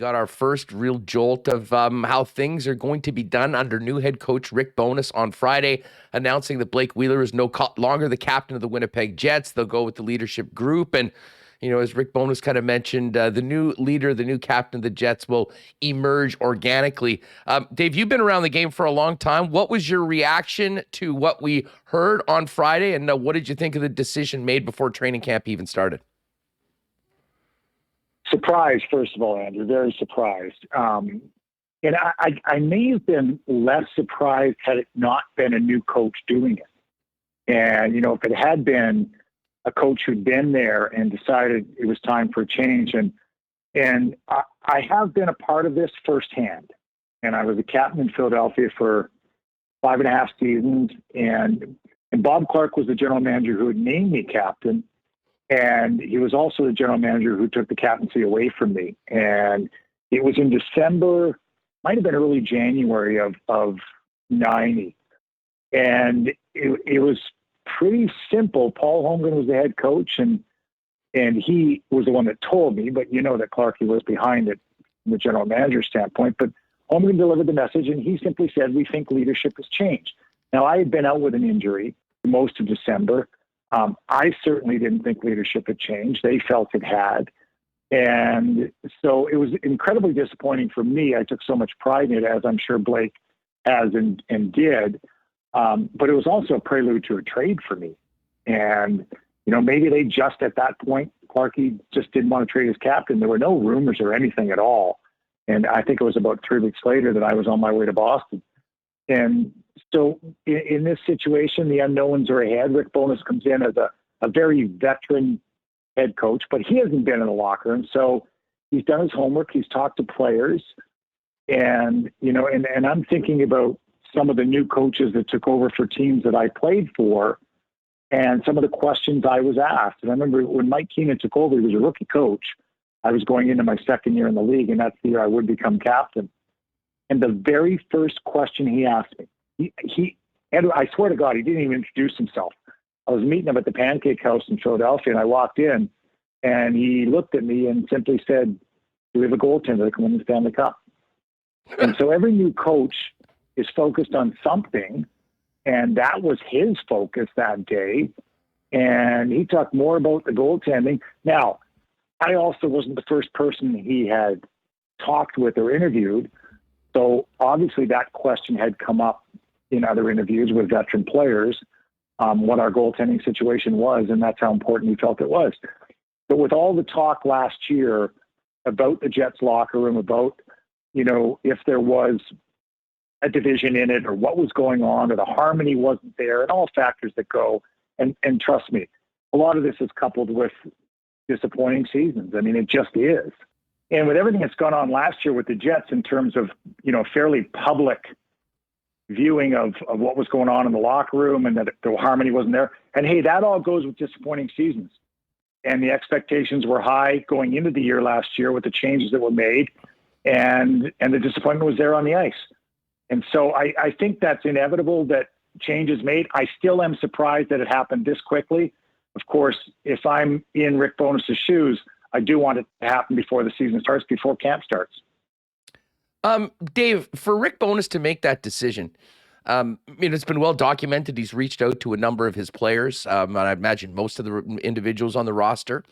got our first real jolt of how things are going to be done under new head coach Rick Bowness on Friday, announcing that Blake Wheeler is no longer the captain of the Winnipeg Jets. They'll go with the leadership group. And, as Rick Bowness kind of mentioned, the new leader, the new captain of the Jets will emerge organically. Dave, you've been around the game for a long time. What was your reaction to what we heard on Friday? And what did you think of the decision made before training camp even started? Surprised, first of all, Andrew, very surprised. And I may have been less surprised had it not been a new coach doing it. And, if it had been a coach who'd been there and decided it was time for a change. And I have been a part of this firsthand. And I was a captain in Philadelphia for 5.5 seasons. And Bob Clark was the general manager who had named me captain. And he was also the general manager who took the captaincy away from me. And it was in December, might have been early January of 90. And it was pretty simple. Paul Holmgren was the head coach, and he was the one that told me, but that Clarkie was behind it from the general manager standpoint. But Holmgren delivered the message, and he simply said, "We think leadership has changed." Now, I had been out with an injury most of December. I certainly didn't think leadership had changed. They felt it had. And so it was incredibly disappointing for me. I took so much pride in it, as I'm sure Blake has and did. But it was also a prelude to a trade for me. And, maybe they just at that point, Clarkie just didn't want to trade his captain. There were no rumors or anything at all. And I think it was about 3 weeks later that I was on my way to Boston. And so in this situation, the unknowns are ahead. Rick Bowness comes in as a very veteran head coach, but he hasn't been in the locker room. So he's done his homework. He's talked to players. And, and I'm thinking about some of the new coaches that took over for teams that I played for and some of the questions I was asked. And I remember when Mike Keenan took over, he was a rookie coach. I was going into my second year in the league, and that's the year I would become captain. And the very first question he asked me, and I swear to God, he didn't even introduce himself. I was meeting him at the Pancake House in Philadelphia, and I walked in, and he looked at me and simply said, "Do we have a goaltender that can win the Stanley Cup?" And so every new coach is focused on something, and that was his focus that day. And he talked more about the goaltending. Now, I also wasn't the first person he had talked with or interviewed. So obviously that question had come up in other interviews with veteran players, what our goaltending situation was, and that's how important he felt it was. But with all the talk last year about the Jets locker room, about, if there was a division in it or what was going on or the harmony wasn't there and all factors that go, and trust me, a lot of this is coupled with disappointing seasons. I mean, it just is. And with everything that's gone on last year with the Jets in terms of, fairly public viewing of what was going on in the locker room and that the harmony wasn't there. And hey, that all goes with disappointing seasons. And the expectations were high going into the year last year with the changes that were made, and the disappointment was there on the ice. And so I think that's inevitable that change is made. I still am surprised that it happened this quickly. Of course, if I'm in Rick Bowness's shoes, I do want it to happen before the season starts, before camp starts. Dave, for Rick Bowness to make that decision, it's been well documented. He's reached out to a number of his players, and I imagine most of the individuals on the roster.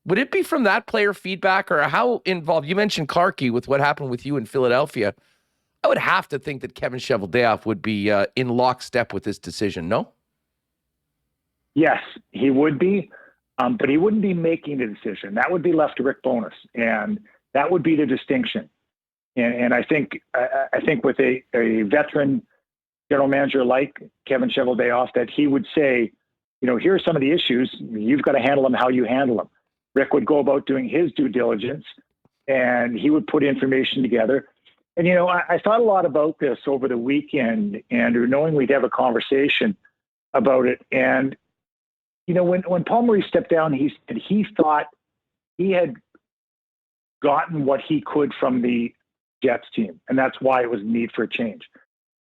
Would it be from that player feedback, or how involved? You mentioned Clarkie with what happened with you in Philadelphia. I would have to think that Kevin Cheveldayoff would be in lockstep with this decision, no? Yes, he would be, but he wouldn't be making the decision. That would be left to Rick Bowness, and that would be the distinction. And I think with a veteran general manager like Kevin Cheveldayoff, that he would say, here are some of the issues. You've got to handle them how you handle them. Rick would go about doing his due diligence, and he would put information together. And, I thought a lot about this over the weekend, Andrew, knowing we'd have a conversation about it. And, when Paul Maurice stepped down, he said he thought he had gotten what he could from the Jets team, and that's why it was a need for a change.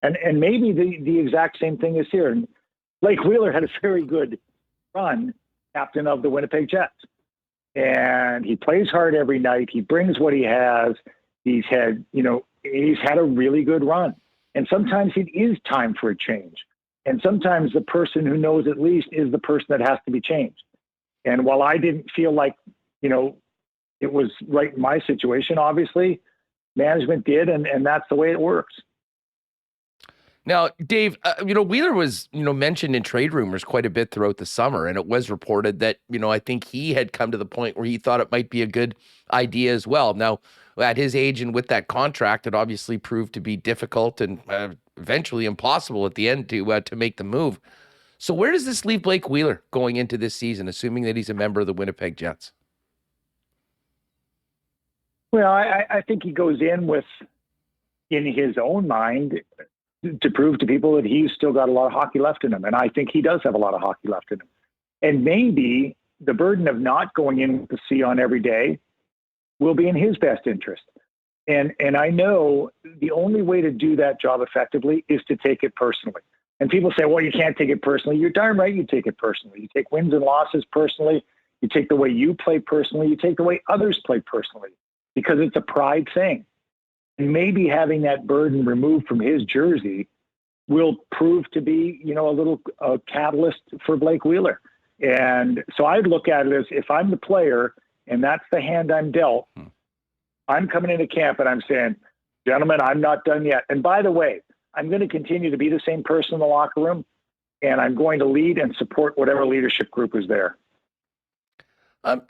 And maybe the exact same thing is here. And Blake Wheeler had a very good run, captain of the Winnipeg Jets. and he plays hard every night. He brings what he has. He's had a really good run. And sometimes it is time for a change. And sometimes the person who knows at least is the person that has to be changed. And while I didn't feel like, it was right in my situation, obviously, management did, and that's the way it works. Now, Dave, Wheeler was, mentioned in trade rumors quite a bit throughout the summer, and it was reported that, I think he had come to the point where he thought it might be a good idea as well. Now, at his age and with that contract, it obviously proved to be difficult and eventually impossible at the end to make the move. So where does this leave Blake Wheeler going into this season, assuming that he's a member of the Winnipeg Jets? Well, I think he goes in his own mind, to prove to people that he's still got a lot of hockey left in him. And I think he does have a lot of hockey left in him. And maybe the burden of not going in with the C on every day will be in his best interest. And I know the only way to do that job effectively is to take it personally. And people say, well, you can't take it personally. You're darn right you take it personally. You take wins and losses personally. You take the way you play personally. You take the way others play personally, because it's a pride thing. And maybe having that burden removed from his jersey will prove to be, a little catalyst for Blake Wheeler. And so I'd look at it as, if I'm the player and that's the hand I'm dealt, I'm coming into camp and I'm saying, gentlemen, I'm not done yet. And by the way, I'm going to continue to be the same person in the locker room, and I'm going to lead and support whatever leadership group is there.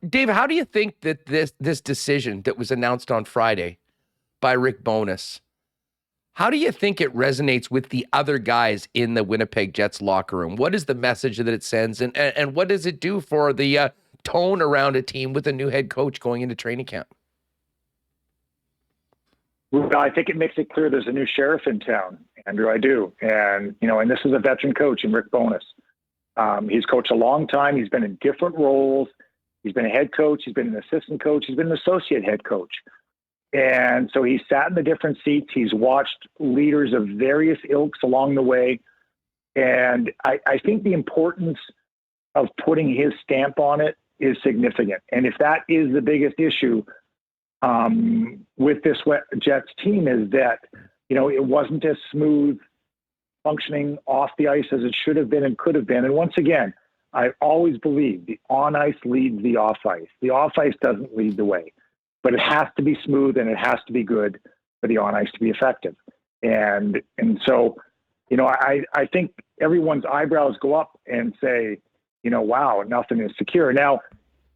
Dave, how do you think that this decision that was announced on Friday by Rick Bowness, how do you think it resonates with the other guys in the Winnipeg Jets locker room? What is the message that it sends, and what does it do for the tone around a team with a new head coach going into training camp? Well, I think it makes it clear there's a new sheriff in town, Andrew. I do. And, and this is a veteran coach in Rick Bowness. He's coached a long time. He's been in different roles. He's been a head coach. He's been an assistant coach. He's been an associate head coach. And so he's sat in the different seats. He's watched leaders of various ilks along the way. And I think the importance of putting his stamp on it is significant. And if that is the biggest issue with this Jets team, is that, it wasn't as smooth functioning off the ice as it should have been and could have been. And once again, I always believe the on ice leads the off ice. The off ice doesn't lead the way, but it has to be smooth and it has to be good for the on ice to be effective. And so, I think everyone's eyebrows go up and say, wow, nothing is secure. Now,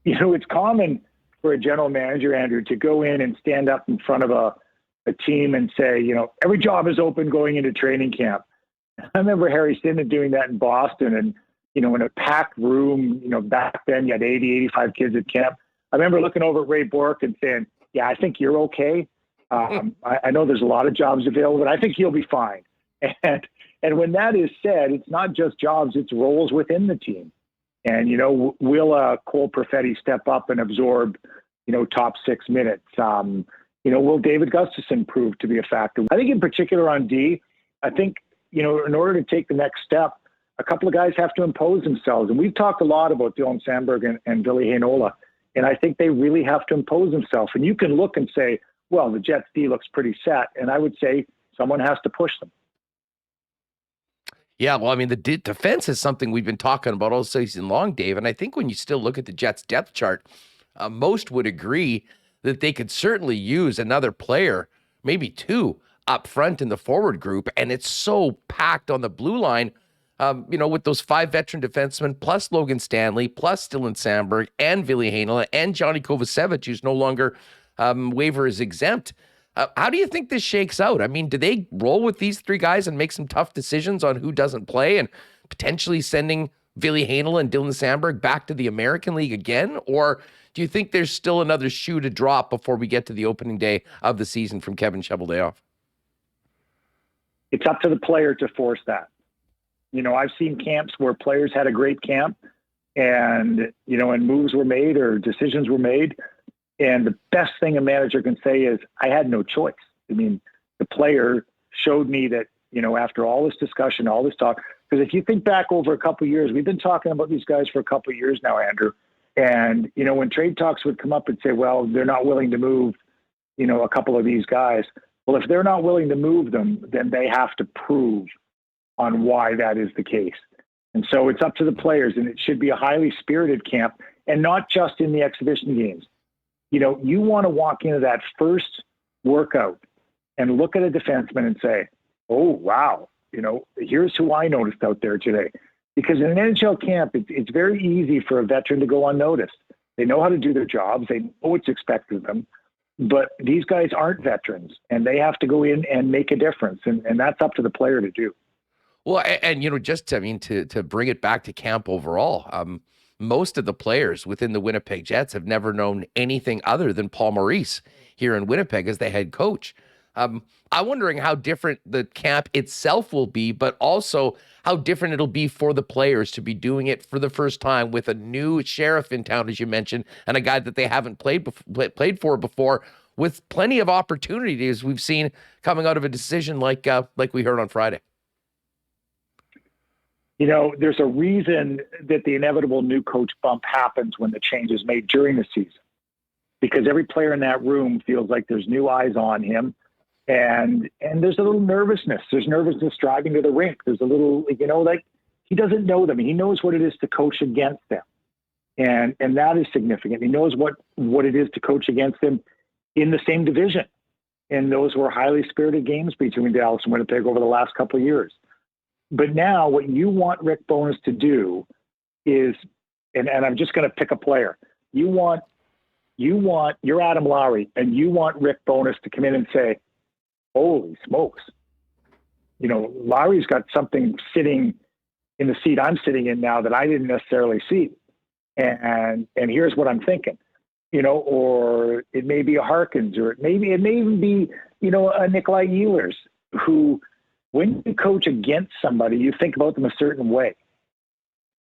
it's common for a general manager, Andrew, to go in and stand up in front of a team and say, every job is open going into training camp. I remember Harry Sinden doing that in Boston, and, in a packed room, back then you had 80, 85 kids at camp. I remember looking over at Ray Bork and saying, yeah, I think you're okay. I know there's a lot of jobs available, but I think you'll be fine. And when that is said, it's not just jobs, it's roles within the team. And, will Cole Perfetti step up and absorb, top 6 minutes? Will David Gustafson prove to be a factor? I think in particular on D, I think, in order to take the next step, a couple of guys have to impose themselves. And we've talked a lot about Dylan Sandberg and Billy Heinola. And I think they really have to impose themselves. And you can look and say, well, the Jets D looks pretty set. And I would say someone has to push them. Yeah, well, I mean, the defense is something we've been talking about all season long, Dave. And I think when you still look at the Jets depth chart, most would agree that they could certainly use another player, maybe two, up front in the forward group. And it's so packed on the blue line, with those 5 veteran defensemen, plus Logan Stanley, plus Dylan Sandberg, and Ville Heinola, and Johnny Kovacevic, who's no longer waiver is exempt. How do you think this shakes out? I mean, do they roll with these 3 guys and make some tough decisions on who doesn't play and potentially sending Ville Heinola and Dylan Sandberg back to the American League again? Or do you think there's still another shoe to drop before we get to the opening day of the season from Kevin Cheveldayoff? It's up to the player to force that. I've seen camps where players had a great camp and, and moves were made or decisions were made. And the best thing a manager can say is, I had no choice. I mean, the player showed me that, after all this discussion, all this talk, because if you think back over a couple of years, we've been talking about these guys for a couple of years now, Andrew, And, when trade talks would come up and say, well, they're not willing to move, a couple of these guys. Well, if they're not willing to move them, then they have to prove on why that is the case. And so it's up to the players, and it should be a highly spirited camp, and not just in the exhibition games. You want to walk into that first workout and look at a defenseman and say, oh, wow, here's who I noticed out there today. Because in an NHL camp, it's very easy for a veteran to go unnoticed. They know how to do their jobs. They know what's expected of them. But these guys aren't veterans, and they have to go in and make a difference. And that's up to the player to do. Well, and to bring it back to camp overall, most of the players within the Winnipeg Jets have never known anything other than Paul Maurice here in Winnipeg as the head coach. I'm wondering how different the camp itself will be, but also how different it'll be for the players to be doing it for the first time with a new sheriff in town, as you mentioned, and a guy that they haven't played for before, with plenty of opportunities we've seen coming out of a decision like we heard on Friday. There's a reason that the inevitable new coach bump happens when the change is made during the season, because every player in that room feels like there's new eyes on him. And there's a little nervousness. There's nervousness driving to the rink. There's a little, like he doesn't know them. He knows what it is to coach against them. And that is significant. He knows what it is to coach against them in the same division. And those were highly spirited games between Dallas and Winnipeg over the last couple of years. But now what you want Rick Bowness to do is, and I'm just going to pick a player. You're Adam Lowry, and you want Rick Bowness to come in and say, holy smokes. Lowry's got something sitting in the seat I'm sitting in now that I didn't necessarily see. And here's what I'm thinking, or it may be a Harkins, or it may even be, a Nikolai Ehlers, who, when you coach against somebody, you think about them a certain way.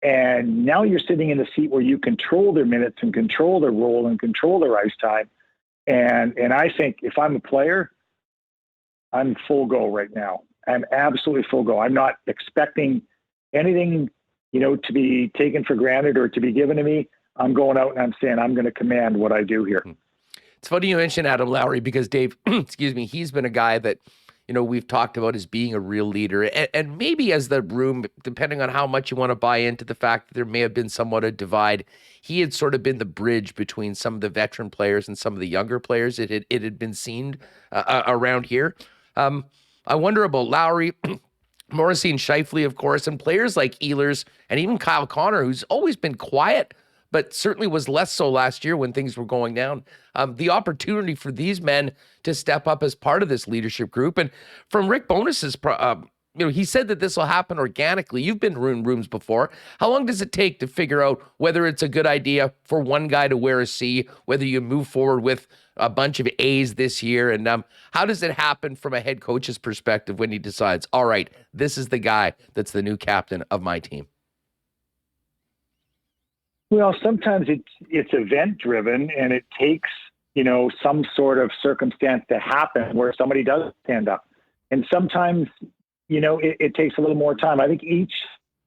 And now you're sitting in a seat where you control their minutes and control their role and control their ice time. And I think if I'm a player, I'm full go right now. I'm absolutely full go. I'm not expecting anything, to be taken for granted or to be given to me. I'm going out and I'm saying I'm going to command what I do here. It's funny you mentioned Adam Lowry, because Dave, excuse me, he's been a guy that, we've talked about as being a real leader, and maybe as the room, depending on how much you want to buy into the fact that there may have been somewhat a divide, he had sort of been the bridge between some of the veteran players and some of the younger players. It had been seen around here. I wonder about Lowry, Morrissey and Scheifele, of course, and players like Ehlers and even Kyle Connor, who's always been quiet, but certainly was less so last year when things were going down. The opportunity for these men to step up as part of this leadership group. And from Rick Bowness's, he said that this will happen organically. You've been in rooms before. How long does it take to figure out whether it's a good idea for one guy to wear a C, whether you move forward with a bunch of A's this year? And how does it happen from a head coach's perspective when he decides, all right, this is the guy that's the new captain of my team? Well, sometimes it's event driven, and it takes, some sort of circumstance to happen where somebody does stand up. And sometimes, it takes a little more time. I think each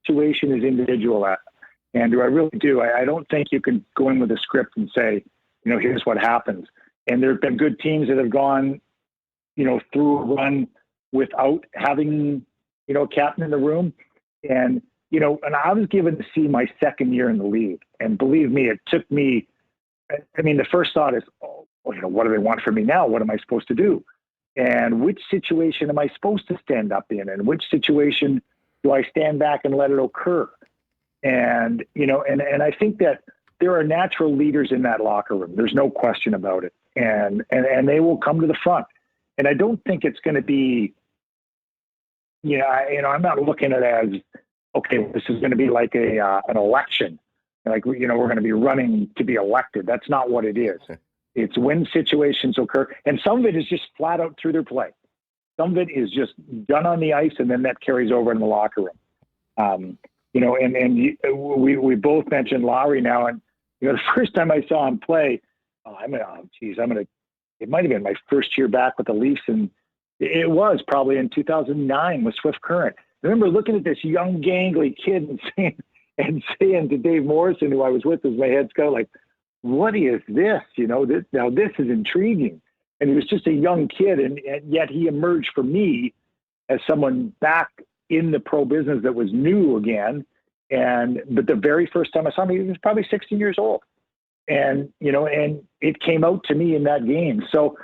situation is individual, Andrew. I really do. I don't think you can go in with a script and say, here's what happens. And there have been good teams that have gone, through a run without having, a captain in the room. And I was given to see my second year in the league. And believe me, it took me, the first thought is, what do they want from me now? What am I supposed to do? And which situation am I supposed to stand up in? And which situation do I stand back and let it occur? And, and I think that there are natural leaders in that locker room. There's no question about it. And they will come to the front. And I don't think it's going to be, I'm not looking at it as, okay, this is going to be like an election. Like, we're going to be running to be elected. That's not what it is. It's when situations occur. And some of it is just flat out through their play. Some of it is just done on the ice, and then that carries over in the locker room. We both mentioned Lowry now. And, the first time I saw him play, it might have been my first year back with the Leafs. And it was probably in 2009 with Swift Current. I remember looking at this young, gangly kid and saying, and saying to Dave Morrison, who I was with as my head scout, like, what is this? Now this is intriguing. And he was just a young kid, and yet he emerged for me as someone back in the pro business that was new again. But the very first time I saw him, he was probably 16 years old. And it came out to me in that game. So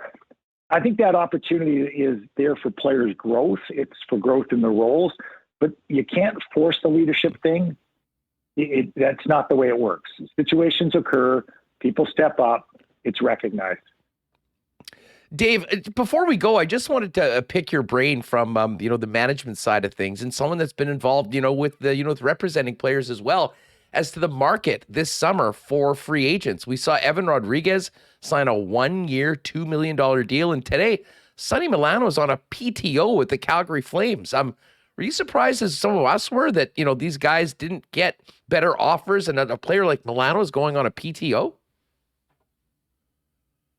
I think that opportunity is there for players' growth. It's for growth in the roles, but you can't force the leadership thing. That's not the way it works. Situations occur, people step up, it's recognized. Dave, before we go, I just wanted to pick your brain from the management side of things, and someone that's been involved, with with representing players as well, as to the market this summer for free agents. We saw Evan Rodriguez sign a 1-year, $2 million deal, and today Sonny Milano's on a PTO with the Calgary Flames. Were you surprised, as some of us were, that these guys didn't get better offers, and a player like Milano is going on a PTO?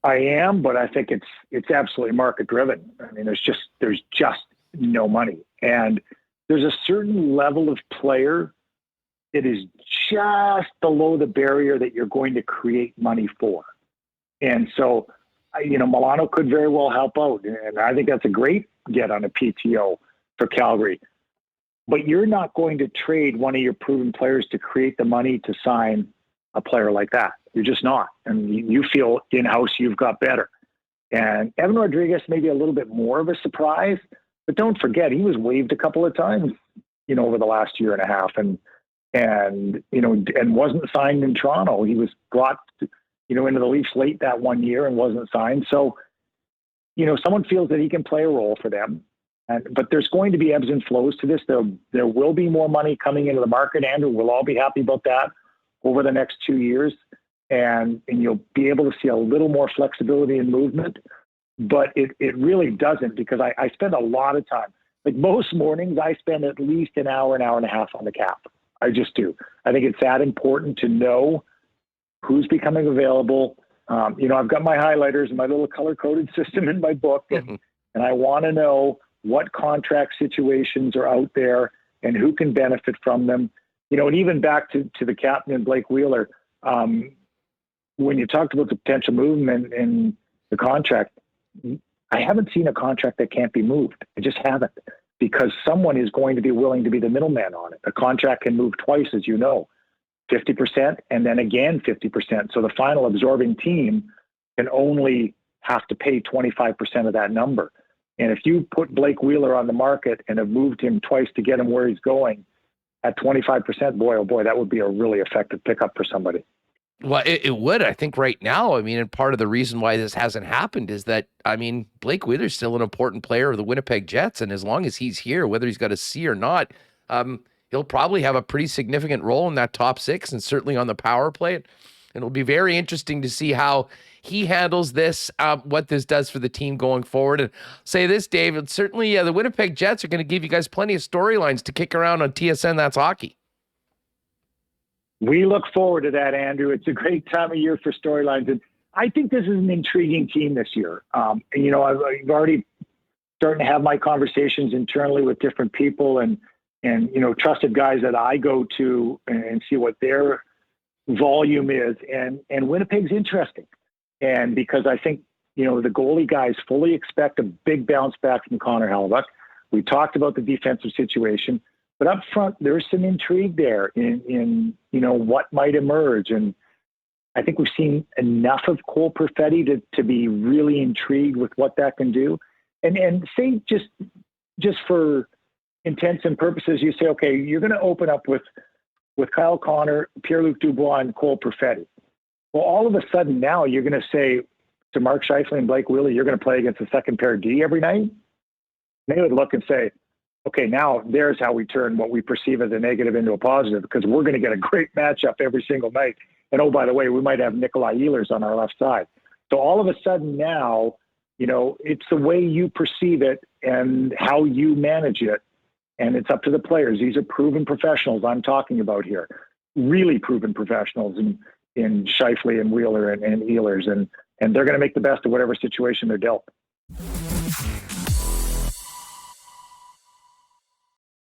I am, but I think it's absolutely market driven. I mean, there's just no money, and there's a certain level of player that is just below the barrier that you're going to create money for. And so, Milano could very well help out, and I think that's a great get on a PTO for Calgary. But you're not going to trade one of your proven players to create the money to sign a player like that. You're just not. And you feel in-house you've got better. And Evan Rodriguez may be a little bit more of a surprise, but don't forget, he was waived a couple of times, over the last year and a half, and wasn't signed in Toronto. He was brought, into the Leafs late that 1 year and wasn't signed. So, someone feels that he can play a role for them. But there's going to be ebbs and flows to this. There will be more money coming into the market, Andrew. We'll all be happy about that over the next 2 years. And you'll be able to see a little more flexibility in movement. But it really doesn't, because I spend a lot of time. Like most mornings, I spend at least an hour and a half on the cap. I just do. I think it's that important to know who's becoming available. I've got my highlighters and my little color-coded system in my book, and I want to know what contract situations are out there and who can benefit from them. And even back to the captain and Blake Wheeler, when you talked about the potential movement in the contract, I haven't seen a contract that can't be moved. I just haven't, because someone is going to be willing to be the middleman on it. A contract can move twice, as you know, 50% and then again 50%. So the final absorbing team can only have to pay 25% of that number. And if you put Blake Wheeler on the market and have moved him twice to get him where he's going at 25%, boy, oh boy, that would be a really effective pickup for somebody. Well, it would. I think right now, and part of the reason why this hasn't happened is that, Blake Wheeler's still an important player of the Winnipeg Jets. And as long as he's here, whether he's got a C or not, he'll probably have a pretty significant role in that top six and certainly on the power play. And it'll be very interesting to see how he handles this, what this does for the team going forward. And say this, Dave, certainly the Winnipeg Jets are going to give you guys plenty of storylines to kick around on TSN That's Hockey. We look forward to that, Andrew. It's a great time of year for storylines. And I think this is an intriguing team this year. I've already starting to have my conversations internally with different people and trusted guys that I go to and see what their volume is. And Winnipeg's interesting. And because I think, the goalie guys fully expect a big bounce back from Connor Hellebuyck. We talked about the defensive situation. But up front, there's some intrigue there in what might emerge. And I think we've seen enough of Cole Perfetti to be really intrigued with what that can do. And say just for intents and purposes, you say, okay, you're going to open up with Kyle Connor, Pierre-Luc Dubois, and Cole Perfetti. Well, all of a sudden now you're going to say to Mark Scheifele and Blake Wheeler, you're going to play against the second pair D every night? They would look and say, okay, now there's how we turn what we perceive as a negative into a positive, because we're going to get a great matchup every single night. And oh, by the way, we might have Nikolai Ehlers on our left side. So all of a sudden now, it's the way you perceive it and how you manage it. And it's up to the players. These are proven professionals I'm talking about here, really proven professionals in Scheifele and Wheeler and Ehlers. And they're going to make the best of whatever situation they're dealt.